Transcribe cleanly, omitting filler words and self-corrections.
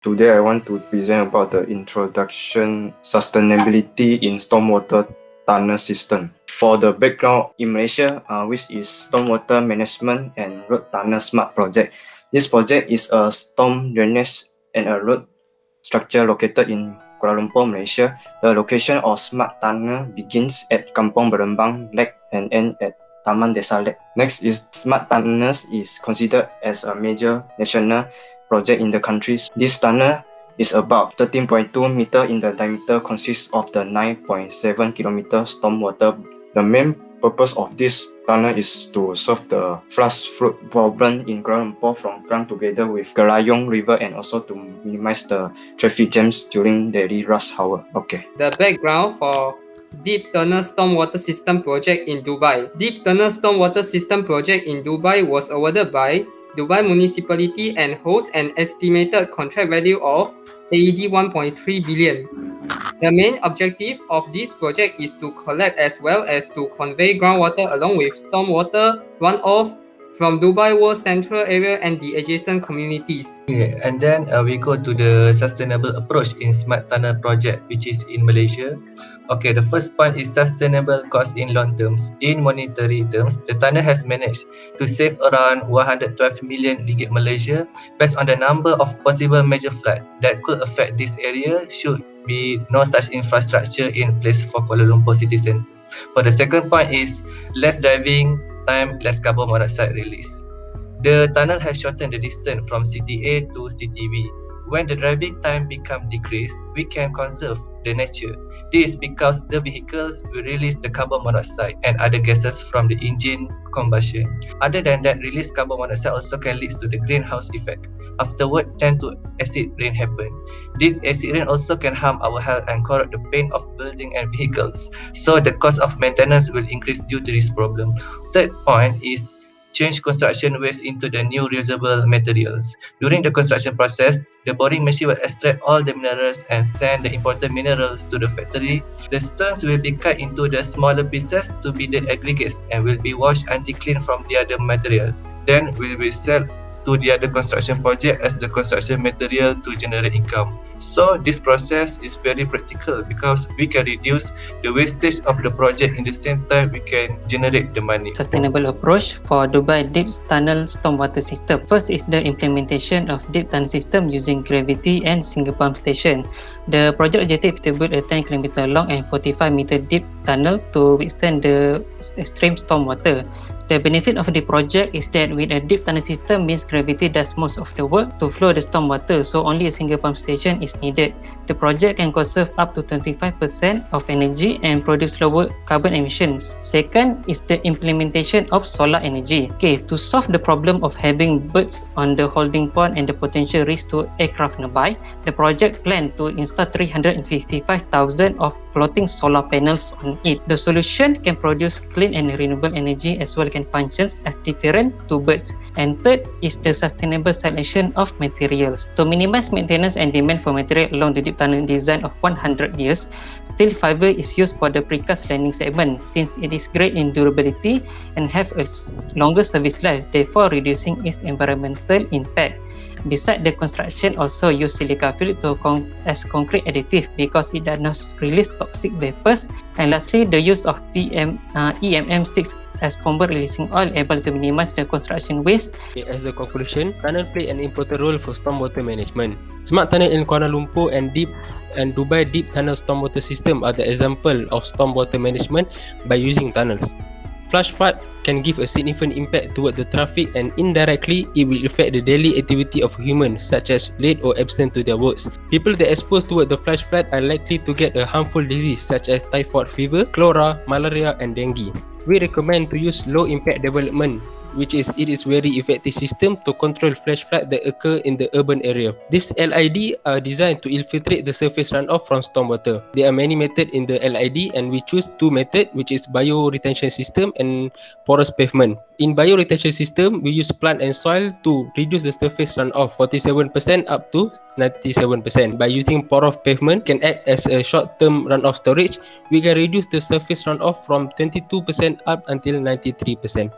Today I want to present about the introduction sustainability in stormwater tunnel system. For the background in Malaysia, which is stormwater management and road tunnel smart project. This project is a storm drainage and a road structure located in Kuala Lumpur, Malaysia. The location of smart tunnel begins at Kampong Berembang Lake and ends at Taman Desa Lake. Next is smart tunnels is considered as a major national project in the countries. This tunnel is about 13.2 meter in the diameter, consists of the 9.7 kilometer stormwater. The main purpose of this tunnel is to solve the flash flood problem in Kuala Lumpur from Klang together with Gelayong River, and also to minimize the traffic jams during daily rush hour. Okay. The background for Deep Tunnel Stormwater System project in Dubai. Deep Tunnel Stormwater System project in Dubai was awarded by Dubai Municipality and holds an estimated contract value of AED 1.3 billion. The main objective of this project is to collect as well as to convey groundwater along with stormwater runoff from Dubai World Central Area and the adjacent communities. Okay, and then we go to the sustainable approach in Smart Tunnel project, which is in Malaysia. Okay, the first point is sustainable cost in long terms. In monetary terms, the tunnel has managed to save around 112 million ringgit Malaysia based on the number of possible major flood that could affect this area should be no such infrastructure in place for Kuala Lumpur city centre. For the second point is less driving time, less carbon monoxide release. The tunnel has shortened the distance from city A to city B. When the driving time becomes decreased, we can conserve the nature. This is because the vehicles will release the carbon monoxide and other gases from the engine combustion. Other than that, released carbon monoxide also can lead to the greenhouse effect. Afterward, tend to acid rain happen. This acid rain also can harm our health and corrode the paint of building and vehicles. So the cost of maintenance will increase due to this problem. Third point is change construction waste into the new reusable materials. During the construction process, the boring machine will extract all the minerals and send the imported minerals to the factory. The stones will be cut into the smaller pieces to be the aggregates and will be washed until clean from the other material. Then will be sold to the other construction project as the construction material to generate income. So this process is very practical because we can reduce the wastage of the project, in the same time we can generate the money. Sustainable approach for Dubai Deep Tunnel Stormwater System. First is the implementation of deep tunnel system using gravity and single pump station. The project objective is to build a 10 km long and 45 meter deep tunnel to withstand the extreme stormwater. The benefit of the project is that with a deep tunnel system means gravity does most of the work to flow the stormwater, so only a single pump station is needed. The project can conserve up to 25% of energy and produce lower carbon emissions. Second is the implementation of solar energy. Okay, to solve the problem of having birds on the holding pond and the potential risk to aircraft nearby, the project planned to install 355,000 of floating solar panels on it. The solution can produce clean and renewable energy as well can functions as deterrent to birds. And third is the sustainable selection of materials. To minimize maintenance and demand for material along the deep tunnel design of 100 years, steel fiber is used for the precast landing segment since it is great in durability and have a longer service life, therefore reducing its environmental impact. Besides, the construction also use silica fluid as concrete additive because it does not release toxic vapors. And lastly, the use of EMM6 as combo releasing oil able to minimize the construction waste. As the conclusion, tunnel play an important role for stormwater management. Smart tunnel in Kuala Lumpur and Dubai Deep Tunnel Stormwater System are the example of stormwater management by using tunnels. Flash flood can give a significant impact toward the traffic, and indirectly it will affect the daily activity of humans such as late or absent to their works. People that are exposed toward the flash flood are likely to get a harmful disease such as typhoid fever, cholera, malaria and dengue. We recommend to use low impact development, which is it is very effective system to control flash flood that occur in the urban area. These LID are designed to infiltrate the surface runoff from stormwater. There are many methods in the LID and we choose two methods, which is bio-retention system and porous pavement. In bio-retention system, we use plant and soil to reduce the surface runoff 47% up to 97%. By using porous pavement can act as a short-term runoff storage, we can reduce the surface runoff from 22% up until 93%.